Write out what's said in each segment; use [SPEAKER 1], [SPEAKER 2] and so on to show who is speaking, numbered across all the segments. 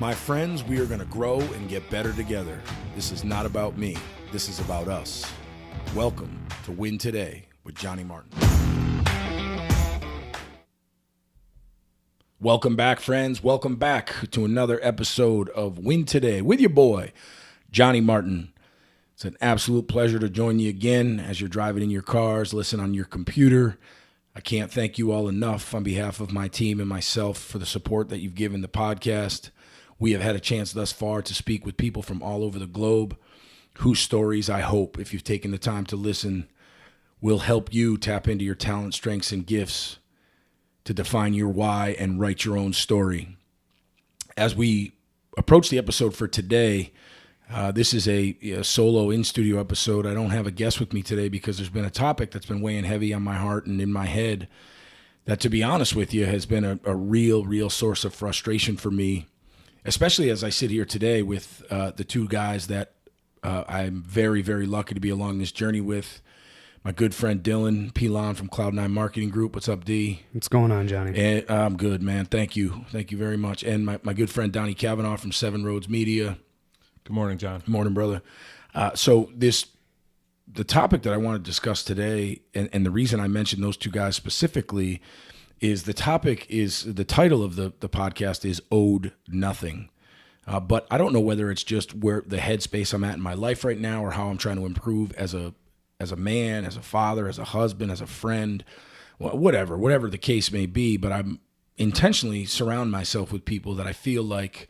[SPEAKER 1] My friends, we are going to grow and get better together. This is not about me. This is about us. Welcome to Win Today with Johnny Martin. Welcome back, friends. Welcome back to another episode of Win Today with your boy, Johnny Martin. It's an absolute pleasure to join you again as you're driving in your cars, listen on your computer. I can't thank you all enough on behalf of my team and myself for the support that you've given the podcast. We have had a chance thus far to speak with people from all over the globe whose stories I hope, if you've taken the time to listen, will help you tap into your talent, strengths, and gifts to define your why and write your own story. As we approach the episode for today, this is a solo in-studio episode. I don't have a guest with me today because there's been a topic that's been weighing heavy on my heart and in my head that, to be honest with you, has been a real source of frustration for me, especially as I sit here today with the two guys that I'm very lucky to be along this journey with. My good friend Dylan Pilon from Cloud9 Marketing Group. What's up, D?
[SPEAKER 2] What's going on, Johnny?
[SPEAKER 1] And, I'm good, man. Thank you very much. And my good friend Donnie Kavanaugh from Seven Roads Media.
[SPEAKER 3] Good morning, John.
[SPEAKER 1] Good morning, brother. So the topic that I want to discuss today, and the reason I mentioned those two guys specifically, is the title of the podcast is Owed Nothing. But I don't know whether it's just where the headspace I'm at in my life right now or how I'm trying to improve as a man, as a father, as a husband, as a friend, whatever the case may be. But I'm intentionally surround myself with people that I feel like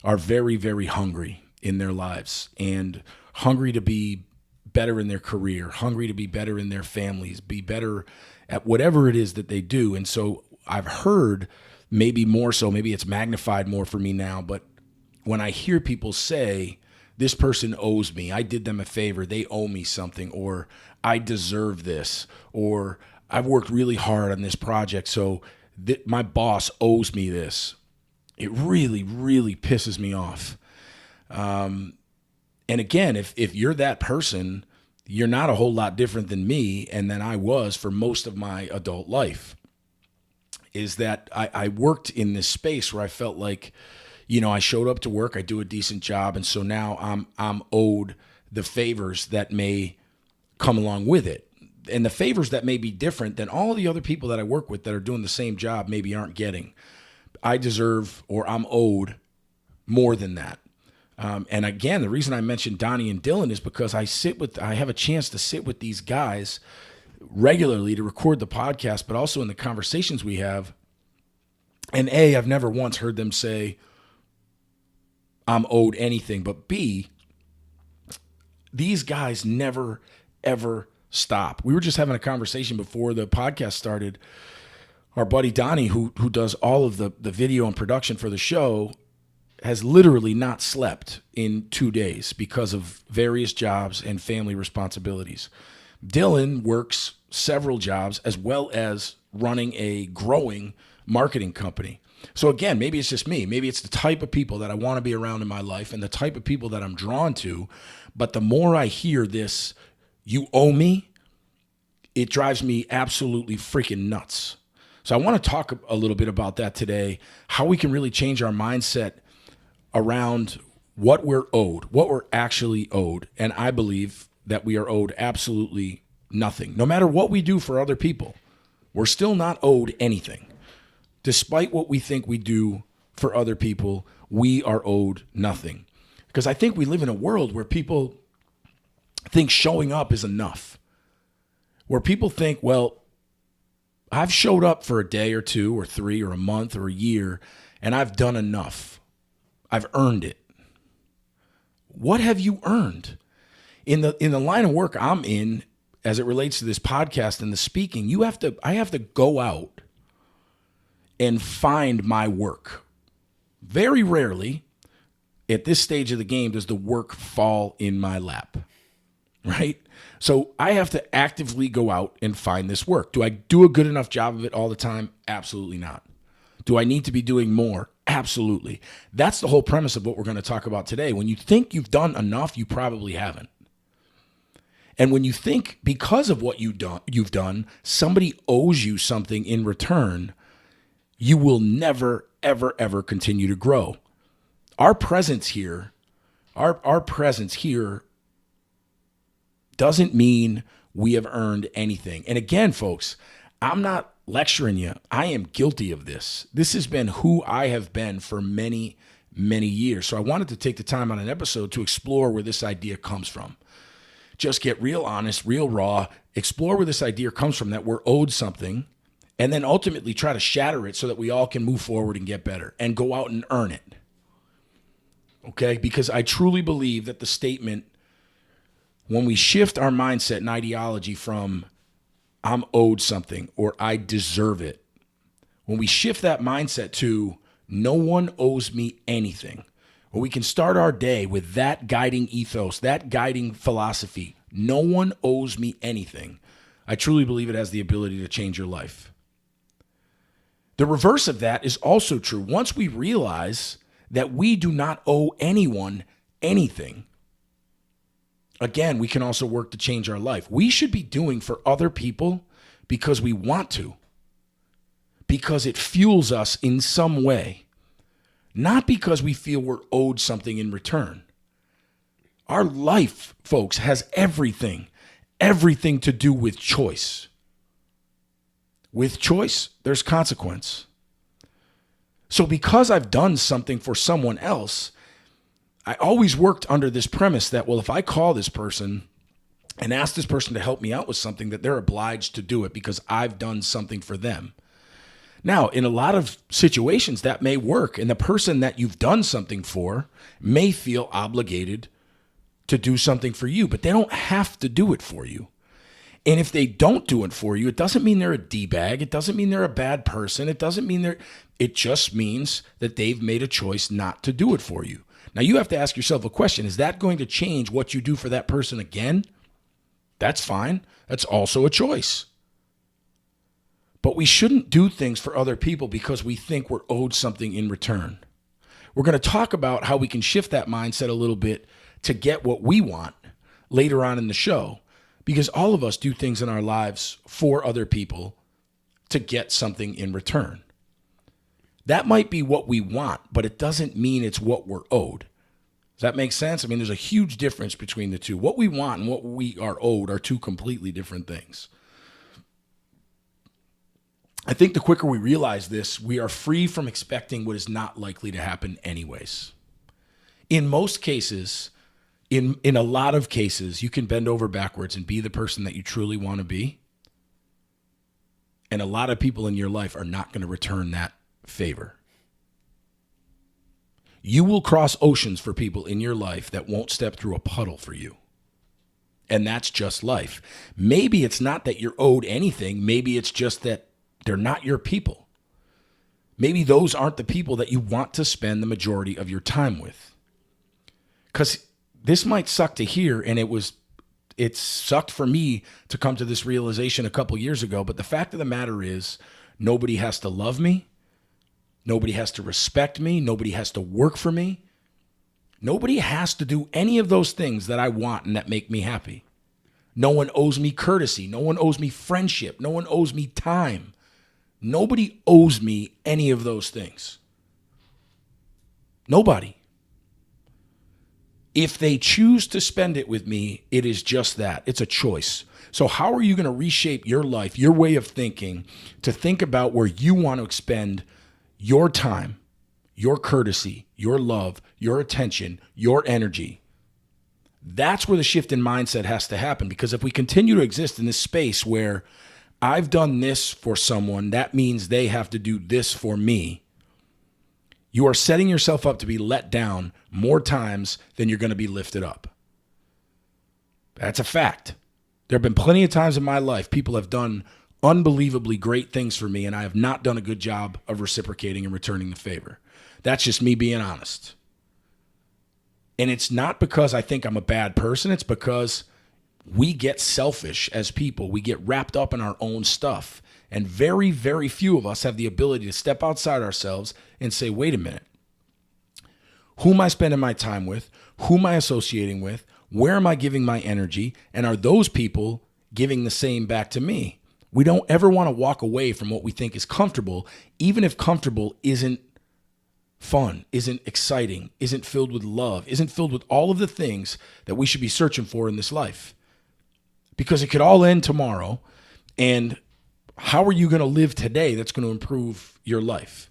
[SPEAKER 1] are very hungry in their lives and hungry to be better in their career, hungry to be better in their families, be better at whatever it is that they do. And so I've heard, maybe more so, maybe it's magnified more for me now, but when I hear people say, this person owes me, I did them a favor, they owe me something, or I deserve this, or I've worked really hard on this project, so my boss owes me this. It really pisses me off. And again, if you're that person, you're not a whole lot different than me and than I was for most of my adult life. Is that I worked in this space where I felt like, I showed up to work, I do a decent job, and so now I'm owed the favors that may come along with it. And the favors that may be different than all the other people that I work with that are doing the same job maybe aren't getting. I deserve, or I'm owed more than that. And again, the reason I mentioned Donnie and Dylan is because I have a chance to sit with these guys regularly to record the podcast, but also in the conversations we have. And A, I've never once heard them say, I'm owed anything, but B, these guys never, ever stop. We were just having a conversation before the podcast started. Our buddy Donnie, who does all of the video and production for the show, has literally not slept in 2 days because of various jobs and family responsibilities. Dylan works several jobs as well as running a growing marketing company. So again, maybe it's just me. Maybe it's the type of people that I want to be around in my life and the type of people that I'm drawn to. But the more I hear this, you owe me, it drives me absolutely freaking nuts. So I want to talk a little bit about that today, how we can really change our mindset around what we're owed, what we're actually owed. And I believe that we are owed absolutely nothing. No matter what we do for other people, we're still not owed anything. Despite what we think we do for other people, we are owed nothing. Because I think we live in a world where people think showing up is enough. Where people think, well, I've showed up for a day or two or three or a month or a year, and I've done enough. I've earned it. What have you earned? In the line of work I'm in, as it relates to this podcast and the speaking, I have to go out and find my work. Very rarely at this stage of the game does the work fall in my lap, right? So I have to actively go out and find this work. Do I do a good enough job of it all the time? Absolutely not. Do I need to be doing more? Absolutely. That's the whole premise of what we're going to talk about today. When you think you've done enough, you probably haven't. And when you think because of what you've done, somebody owes you something in return, you will never, ever, ever continue to grow. Our presence here, our presence here doesn't mean we have earned anything. And again, folks, I'm not lecturing you. I am guilty of this. This has been who I have been for many, many years. So I wanted to take the time on an episode to explore where this idea comes from. Just get real honest, real raw, explore where this idea comes from, that we're owed something, and then ultimately try to shatter it so that we all can move forward and get better and go out and earn it. Okay? Because I truly believe that the statement, when we shift our mindset and ideology from I'm owed something or I deserve it, when we shift that mindset to no one owes me anything, or we can start our day with that guiding ethos, that guiding philosophy, no one owes me anything, I truly believe it has the ability to change your life. The reverse of that is also true. Once we realize that we do not owe anyone anything, again, we can also work to change our life. We should be doing for other people because we want to, because it fuels us in some way, not because we feel we're owed something in return. Our life, folks, has everything to do with choice. With choice, there's consequence. So because I've done something for someone else, I always worked under this premise that, well, if I call this person and ask this person to help me out with something, that they're obliged to do it because I've done something for them. Now, in a lot of situations, that may work, and the person that you've done something for may feel obligated to do something for you, but they don't have to do it for you. And if they don't do it for you, it doesn't mean they're a D-bag. It doesn't mean they're a bad person. It just means that they've made a choice not to do it for you. Now, you have to ask yourself a question. Is that going to change what you do for that person again? That's fine. That's also a choice. But we shouldn't do things for other people because we think we're owed something in return. We're going to talk about how we can shift that mindset a little bit to get what we want later on in the show, because all of us do things in our lives for other people to get something in return. That might be what we want, but it doesn't mean it's what we're owed. Does that make sense? I mean, there's a huge difference between the two. What we want and what we are owed are two completely different things. I think the quicker we realize this, we are free from expecting what is not likely to happen anyways. In most cases, in a lot of cases, you can bend over backwards and be the person that you truly want to be. And a lot of people in your life are not going to return that favor. You will cross oceans for people in your life that won't step through a puddle for you. And that's just life. Maybe it's not that you're owed anything. Maybe it's just that they're not your people. Maybe those aren't the people that you want to spend the majority of your time with. Because this might suck to hear, and it sucked for me to come to this realization a couple years ago, but the fact of the matter is, nobody has to love me. Nobody has to respect me. Nobody has to work for me. Nobody has to do any of those things that I want and that make me happy. No one owes me courtesy. No one owes me friendship. No one owes me time. Nobody owes me any of those things. Nobody. If they choose to spend it with me, it is just that. It's a choice. So how are you going to reshape your life, your way of thinking, to think about where you want to expend your time, your courtesy, your love, your attention, your energy? That's where the shift in mindset has to happen. Because if we continue to exist in this space where I've done this for someone, that means they have to do this for me, you are setting yourself up to be let down more times than you're going to be lifted up. That's a fact. There have been plenty of times in my life people have done unbelievably great things for me, and I have not done a good job of reciprocating and returning the favor. That's just me being honest. And it's not because I think I'm a bad person. It's because we get selfish as people. We get wrapped up in our own stuff. And very, very few of us have the ability to step outside ourselves and say, wait a minute. Who am I spending my time with? Who am I associating with? Where am I giving my energy? And are those people giving the same back to me? We don't ever want to walk away from what we think is comfortable, even if comfortable isn't fun, isn't exciting, isn't filled with love, isn't filled with all of the things that we should be searching for in this life. Because it could all end tomorrow. And how are you going to live today that's going to improve your life?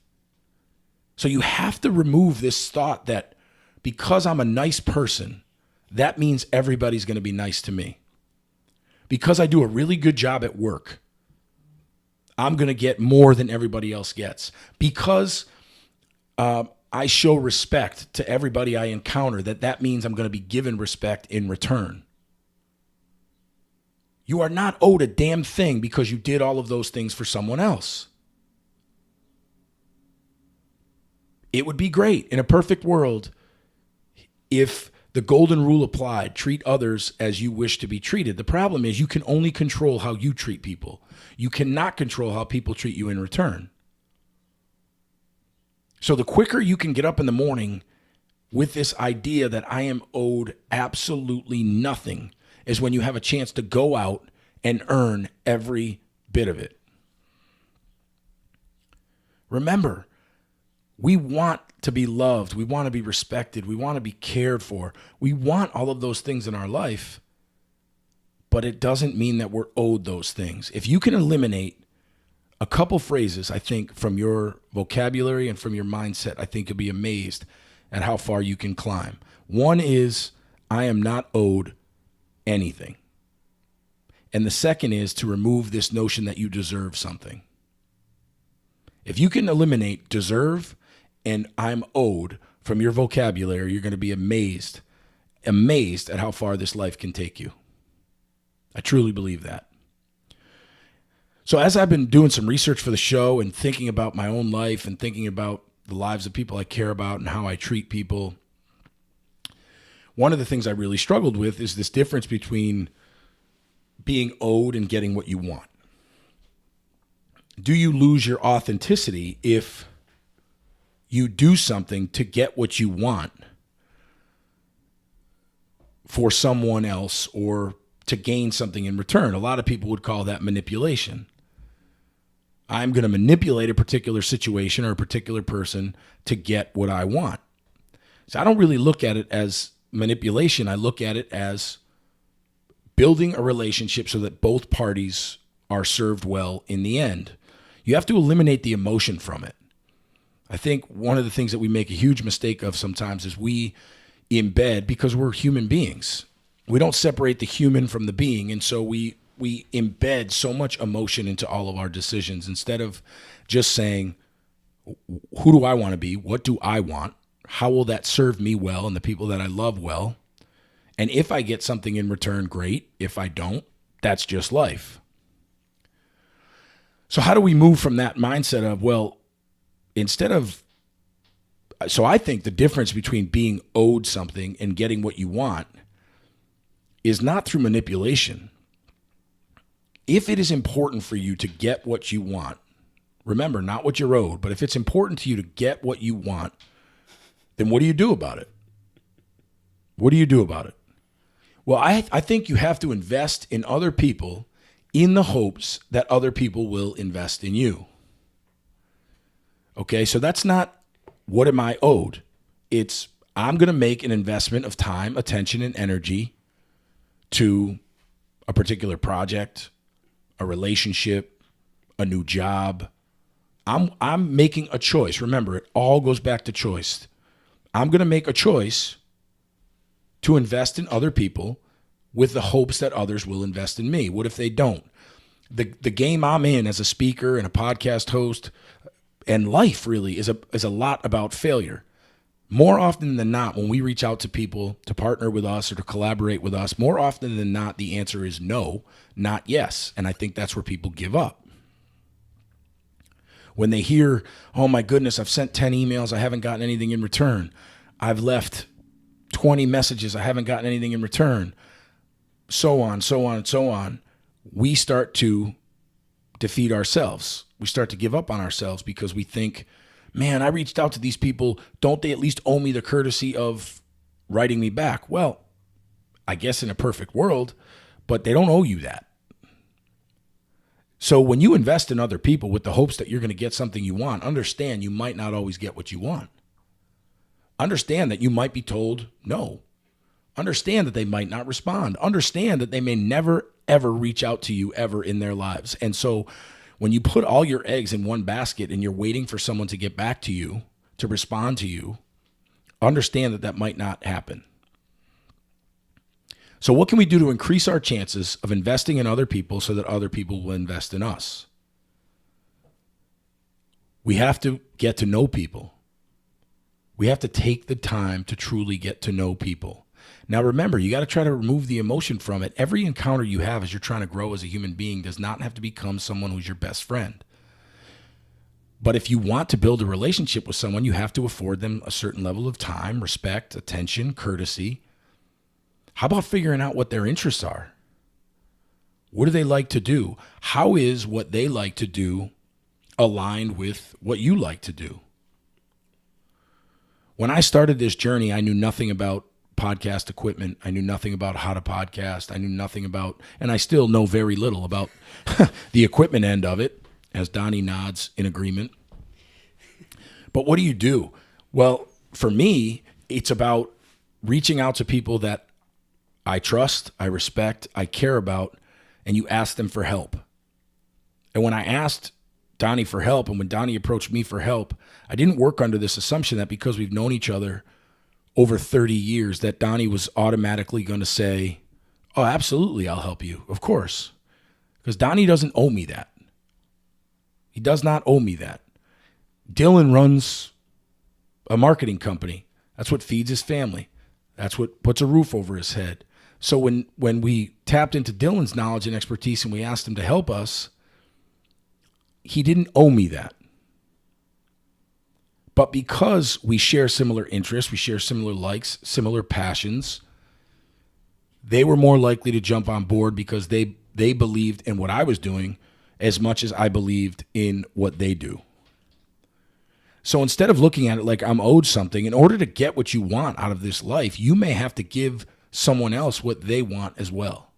[SPEAKER 1] So you have to remove this thought that because I'm a nice person, that means everybody's going to be nice to me. Because I do a really good job at work, I'm going to get more than everybody else gets. Because I show respect to everybody I encounter, that means I'm going to be given respect in return. You are not owed a damn thing because you did all of those things for someone else. It would be great in a perfect world if the golden rule applied, treat others as you wish to be treated. The problem is you can only control how you treat people. You cannot control how people treat you in return. So the quicker you can get up in the morning with this idea that I am owed absolutely nothing is when you have a chance to go out and earn every bit of it. Remember, we want to be loved. We want to be respected. We want to be cared for. We want all of those things in our life, but it doesn't mean that we're owed those things. If you can eliminate a couple phrases, I think, from your vocabulary and from your mindset, I think you'll be amazed at how far you can climb. One is, I am not owed anything. And the second is to remove this notion that you deserve something. If you can eliminate deserve and I'm owed from your vocabulary, you're going to be amazed at how far this life can take you. I truly believe that. So as I've been doing some research for the show and thinking about my own life and thinking about the lives of people I care about and how I treat people, one of the things I really struggled with is this difference between being owed and getting what you want. Do you lose your authenticity if you do something to get what you want for someone else or to gain something in return? A lot of people would call that manipulation. I'm going to manipulate a particular situation or a particular person to get what I want. So I don't really look at it as manipulation. I look at it as building a relationship so that both parties are served well in the end. You have to eliminate the emotion from it. I think one of the things that we make a huge mistake of sometimes is we embed, because we're human beings, we don't separate the human from the being, and so we embed so much emotion into all of our decisions instead of just saying, who do I want to be? What do I want? How will that serve me well and the people that I love well? And if I get something in return, great. If I don't, that's just life. So how do we move from that mindset of, well, so I think the difference between being owed something and getting what you want is not through manipulation. If it is important for you to get what you want, remember, not what you're owed, but if it's important to you to get what you want, then what do you do about it? What do you do about it? Well, I think you have to invest in other people in the hopes that other people will invest in you. Okay, so that's not what am I owed. It's I'm going to make an investment of time, attention, and energy to a particular project, a relationship, a new job. I'm making a choice. Remember, it all goes back to choice. I'm going to make a choice to invest in other people with the hopes that others will invest in me. What if they don't? The game I'm in as a speaker and a podcast host and life really is a lot about failure. More often than not, when we reach out to people to partner with us or to collaborate with us, more often than not, the answer is no, not yes. And I think that's where people give up. When they hear, oh my goodness, I've sent 10 emails, I haven't gotten anything in return. I've left 20 messages, I haven't gotten anything in return. So on, so on, and so on. We start to defeat ourselves. We start to give up on ourselves because we think, man, I reached out to these people. Don't they at least owe me the courtesy of writing me back? Well, I guess in a perfect world, but they don't owe you that. So when you invest in other people with the hopes that you're going to get something you want, understand you might not always get what you want. Understand that you might be told no. Understand that they might not respond. Understand that they may never, ever reach out to you ever in their lives. And so when you put all your eggs in one basket and you're waiting for someone to get back to you, to respond to you, understand that that might not happen. So what can we do to increase our chances of investing in other people so that other people will invest in us? We have to get to know people. We have to take the time to truly get to know people. Now, remember, you got to try to remove the emotion from it. Every encounter you have as you're trying to grow as a human being does not have to become someone who's your best friend. But if you want to build a relationship with someone, you have to afford them a certain level of time, respect, attention, courtesy. How about figuring out what their interests are? What do they like to do? How is what they like to do aligned with what you like to do? When I started this journey, I knew nothing about podcast equipment. I knew nothing about how to podcast. I knew nothing about, and I still know very little about the equipment end of it, as Donnie nods in agreement. But what do? Well, for me, it's about reaching out to people that I trust, I respect, I care about, and you ask them for help. And when I asked Donnie for help, and when Donnie approached me for help, I didn't work under this assumption that because we've known each other over 30 years, that Donnie was automatically going to say, oh, absolutely, I'll help you. Of course. Because Donnie doesn't owe me that. He does not owe me that. Dylan runs a marketing company. That's what feeds his family. That's what puts a roof over his head. So when we tapped into Dylan's knowledge and expertise and we asked him to help us, he didn't owe me that. But because we share similar interests, we share similar likes, similar passions, they were more likely to jump on board because they believed in what I was doing as much as I believed in what they do. So instead of looking at it like I'm owed something, in order to get what you want out of this life, you may have to give someone else what they want as well.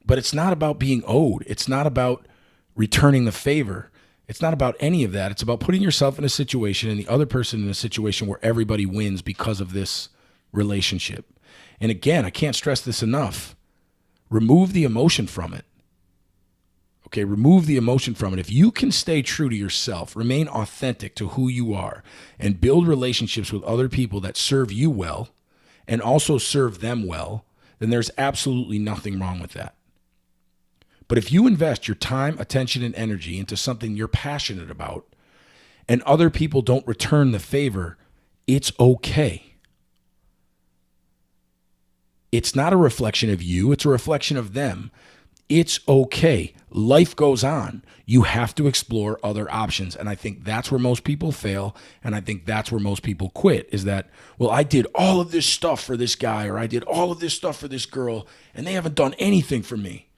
[SPEAKER 1] But it's not about being owed. It's not about returning the favor. It's not about any of that. It's about putting yourself in a situation and the other person in a situation where everybody wins because of this relationship. And again, I can't stress this enough. Remove the emotion from it. Okay, remove the emotion from it. If you can stay true to yourself, remain authentic to who you are, and build relationships with other people that serve you well and also serve them well, then there's absolutely nothing wrong with that. But if you invest your time, attention, and energy into something you're passionate about and other people don't return the favor, it's okay. It's not a reflection of you. It's a reflection of them. It's okay. Life goes on. You have to explore other options. And I think that's where most people fail. And I think that's where most people quit, is that, well, I did all of this stuff for this guy, or I did all of this stuff for this girl, and they haven't done anything for me.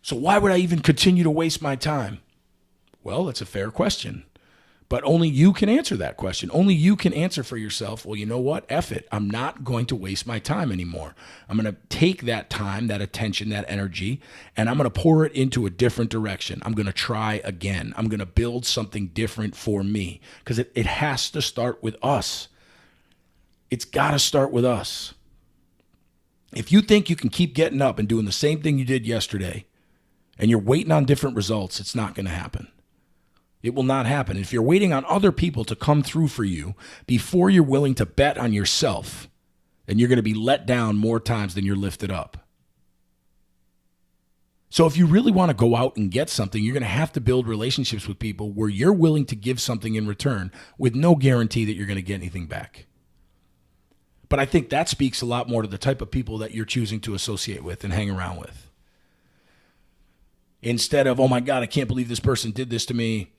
[SPEAKER 1] So why would I even continue to waste my time? Well, that's a fair question. But only you can answer that question. Only you can answer for yourself, well, you know what? F it. I'm not going to waste my time anymore. I'm going to take that time, that attention, that energy, and I'm going to pour it into a different direction. I'm going to try again. I'm going to build something different for me, because it has to start with us. It's got to start with us. If you think you can keep getting up and doing the same thing you did yesterday, and you're waiting on different results, it's not going to happen. It will not happen. If you're waiting on other people to come through for you before you're willing to bet on yourself, then you're going to be let down more times than you're lifted up. So if you really want to go out and get something, you're going to have to build relationships with people where you're willing to give something in return with no guarantee that you're going to get anything back. But I think that speaks a lot more to the type of people that you're choosing to associate with and hang around with. Instead of, oh my God, I can't believe this person did this to me.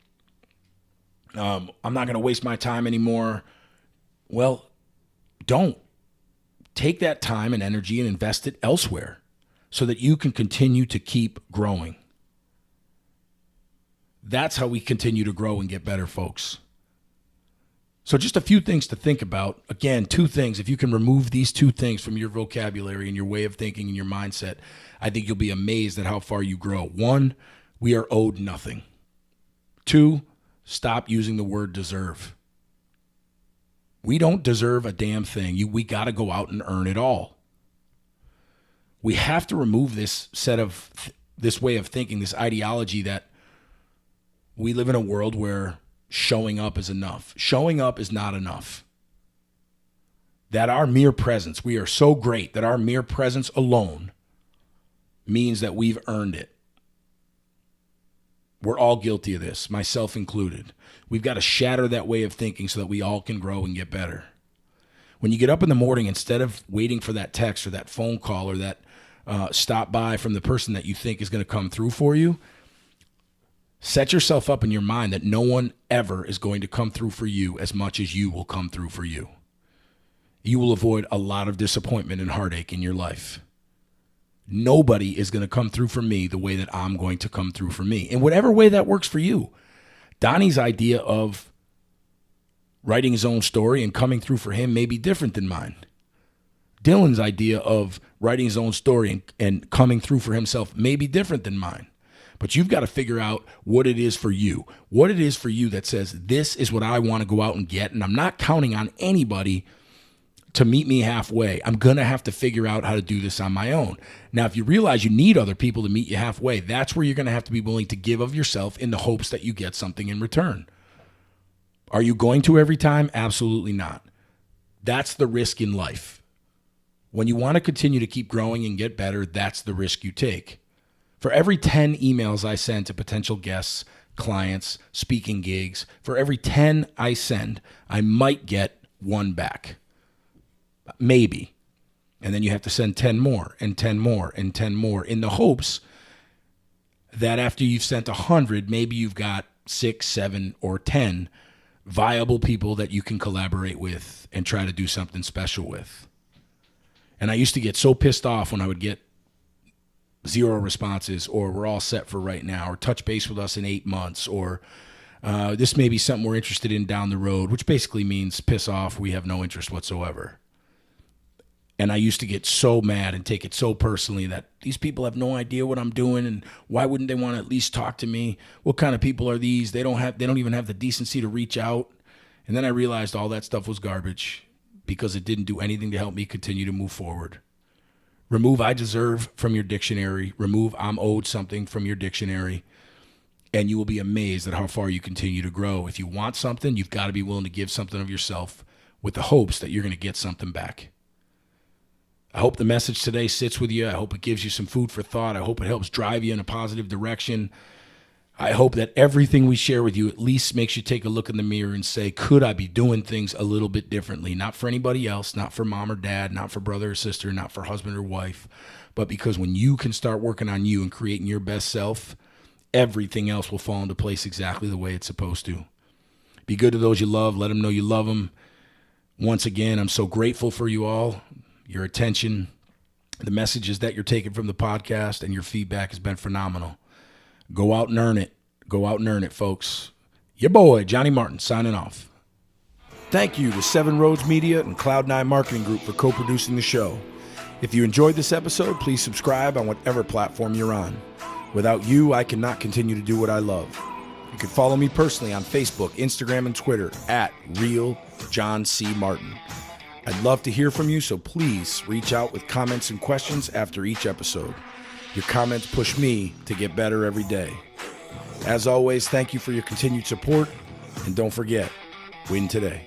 [SPEAKER 1] I'm not going to waste my time anymore. Well, don't. Take that time and energy and invest it elsewhere so that you can continue to keep growing. That's how we continue to grow and get better, folks. So just a few things to think about. Again, 2 things. If you can remove these 2 things from your vocabulary and your way of thinking and your mindset, I think you'll be amazed at how far you grow. 1, we are owed nothing. 2, stop using the word deserve. We don't deserve a damn thing. We got to go out and earn it all. We have to remove this this way of thinking, this ideology that we live in a world where showing up is enough. Showing up is not enough. That our mere presence, we are so great that our mere presence alone means that we've earned it. We're all guilty of this, myself included. We've got to shatter that way of thinking so that we all can grow and get better. When you get up in the morning, instead of waiting for that text or that phone call or that stop by from the person that you think is going to come through for you, set yourself up in your mind that no one ever is going to come through for you as much as you will come through for you. You will avoid a lot of disappointment and heartache in your life. Nobody is going to come through for me the way that I'm going to come through for me, in whatever way that works for you. Donnie's idea of writing his own story and coming through for him may be different than mine. Dylan's idea of writing his own story and coming through for himself may be different than mine. But you've got to figure out what it is for you. What it is for you that says, this is what I want to go out and get, and I'm not counting on anybody to meet me halfway. I'm going to have to figure out how to do this on my own. Now, if you realize you need other people to meet you halfway, that's where you're going to have to be willing to give of yourself in the hopes that you get something in return. Are you going to every time? Absolutely not. That's the risk in life. When you want to continue to keep growing and get better, that's the risk you take. For every 10 emails I send to potential guests, clients, speaking gigs, for every 10 I send, I might get one back. Maybe. And then you have to send 10 more and 10 more and 10 more in the hopes that after you've sent 100, maybe you've got 6, 7, or 10 viable people that you can collaborate with and try to do something special with. And I used to get so pissed off when I would get 0 responses, or we're all set for right now, or touch base with us in 8 months, or this may be something we're interested in down the road, which basically means piss off, we have no interest whatsoever. And I used to get so mad and take it so personally that these people have no idea what I'm doing, and why wouldn't they want to at least talk to me? What kind of people are these? They don't even have the decency to reach out. And then I realized all that stuff was garbage because it didn't do anything to help me continue to move forward. Remove I deserve from your dictionary. Remove I'm owed something from your dictionary. And you will be amazed at how far you continue to grow. If you want something, you've got to be willing to give something of yourself with the hopes that you're going to get something back. I hope the message today sits with you. I hope it gives you some food for thought. I hope it helps drive you in a positive direction. I hope that everything we share with you at least makes you take a look in the mirror and say, could I be doing things a little bit differently? Not for anybody else, not for mom or dad, not for brother or sister, not for husband or wife, but because when you can start working on you and creating your best self, everything else will fall into place exactly the way it's supposed to. Be good to those you love. Let them know you love them. Once again, I'm so grateful for you all. Your attention, the messages that you're taking from the podcast, and your feedback has been phenomenal. Go out and earn it. Go out and earn it, folks. Your boy, Johnny Martin, signing off. Thank you to Seven Roads Media and Cloud9 Marketing Group for co-producing the show. If you enjoyed this episode, please subscribe on whatever platform you're on. Without you, I cannot continue to do what I love. You can follow me personally on Facebook, Instagram, and Twitter at Real John C. Martin. I'd love to hear from you, so please reach out with comments and questions after each episode. Your comments push me to get better every day. As always, thank you for your continued support, and don't forget, win today.